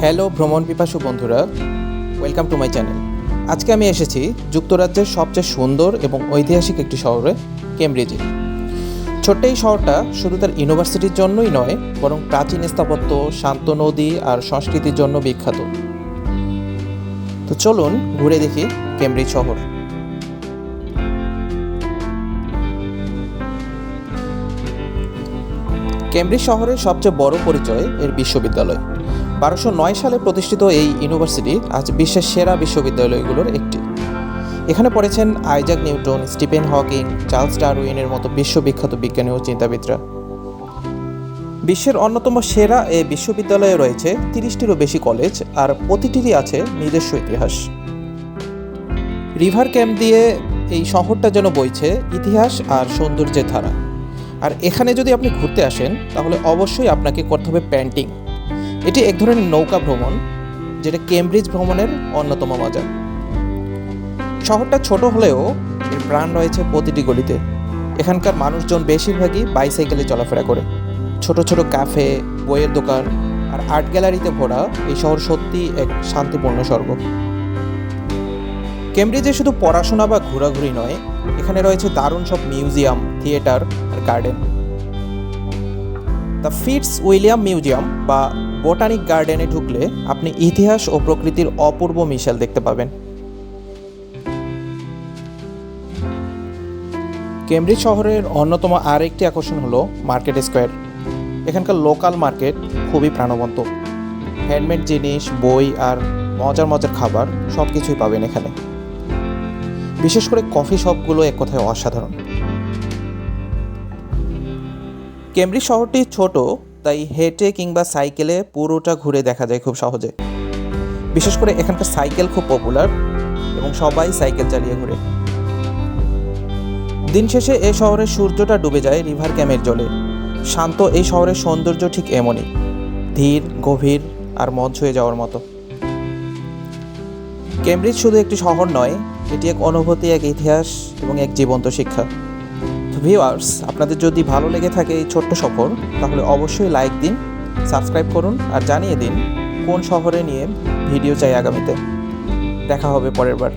Hello ভ্রমণ পিপাসু বন্ধুরা, ওয়েলকাম টু মাই চ্যানেল। আজকে আমি এসেছি যুক্তরাজ্যের সবচেয়ে সুন্দর এবং ঐতিহাসিক একটি শহরে, কেমব্রিজে। ছোট্ট এই শহরটা শুধু তার ইউনিভার্সিটির জন্যই নয়, বরং প্রাচীন স্থাপত্য, শান্ত নদী আর সংস্কৃতির জন্য বিখ্যাত। তো চলুন ঘুরে দেখি কেমব্রিজ শহর। কেমব্রিজ শহরের সবচেয়ে বড় পরিচয় এর বিশ্ববিদ্যালয়। 1209 সালে প্রতিষ্ঠিত এই ইউনিভার্সিটি আজ বিশ্বের সেরা বিশ্ববিদ্যালয়গুলোর একটি। এখানে পড়েছেন Isaac Newton, Stephen Hawking, Charles ডারউইনের মতো বিশ্ববিখ্যাত বিজ্ঞানী ও চিন্তাবিদরা। বিশ্বের অন্যতম সেরা এই বিশ্ববিদ্যালয়ে রয়েছে 30টিরও বেশি কলেজ, আর প্রতিটিরই আছে নিজস্ব ইতিহাস। রিভার ক্যাম্প দিয়ে এই শহরটা যেন বইছে ইতিহাস আর সৌন্দর্যের ধারা। আর এখানে যদি আপনি ঘুরতে আসেন তাহলে অবশ্যই আপনাকে করতে হবে প্যান্টিং। এটি এক ধরনের নৌকা ভ্রমণ, যেটা কেমব্রিজ ভ্রমণের অন্যতম মজা। শহরটা ছোট হলেও এর প্রাণ রয়েছে প্রতিটি গলিতে। এখানকার মানুষজন বেশিরভাগই বাইসাইকেলে চলাফেরা করে। ছোট ছোট ক্যাফে, বইয়ের দোকান আর আর্ট গ্যালারিতে ভরা এই শহর সত্যি এক শান্তিপূর্ণ স্বর্গ। কেমব্রিজে শুধু পড়াশোনা বা ঘোরাঘুরি নয়, এখানে রয়েছে দারুণ সব মিউজিয়াম, থিয়েটার আর garden. The Fitzwilliam museum বা বোটানিক গার্ডেনে ঢুকলে আপনি ইতিহাস ও প্রকৃতির অপূর্ব মিশেল দেখতে পাবেন। কেমব্রিজ শহরের অন্যতম আরেকটি আকর্ষণ হলো মার্কেট স্কোয়ার। এখানকার লোকাল মার্কেট খুবই প্রাণবন্ত। হ্যান্ডমেড জিনিস, বই আর মজার মজার খাবার সব কিছুই পাবেন এখানে। বিশেষ করে কফি শপগুলো এক কথায় অসাধারণ। কেমব্রিজ শহরটি ছোট, তাই হেঁটে কিংবা সাইকেলে পুরোটা ঘুরে দেখা যায় খুব সহজে। বিশেষ করে এখানকার সাইকেল খুব পপুলার এবং সবাই সাইকেল চালিয়ে ঘুরে। দিন শেষে এই শহরের সূর্যটা ডুবে যায় রিভার ক্যামের জলে। শান্ত এই শহরের সৌন্দর্য ঠিক এমনই, ধীর, গভীর আর মন ছুঁয়ে যাওয়ার মতো। কেমব্রিজ শুধু একটি শহর নয়, এটি এক অনুভূতি, এক ইতিহাস এবং এক জীবন্ত শিক্ষা। তো ভিউয়ার্স, আপনাদের যদি ভালো লেগে থাকে এই ছোট্ট সফর, তাহলে অবশ্যই লাইক দিন, সাবস্ক্রাইব করুন আর জানিয়ে দিন কোন শহরে নিয়ে ভিডিও চাই আগামীতে। দেখা হবে পরের বার।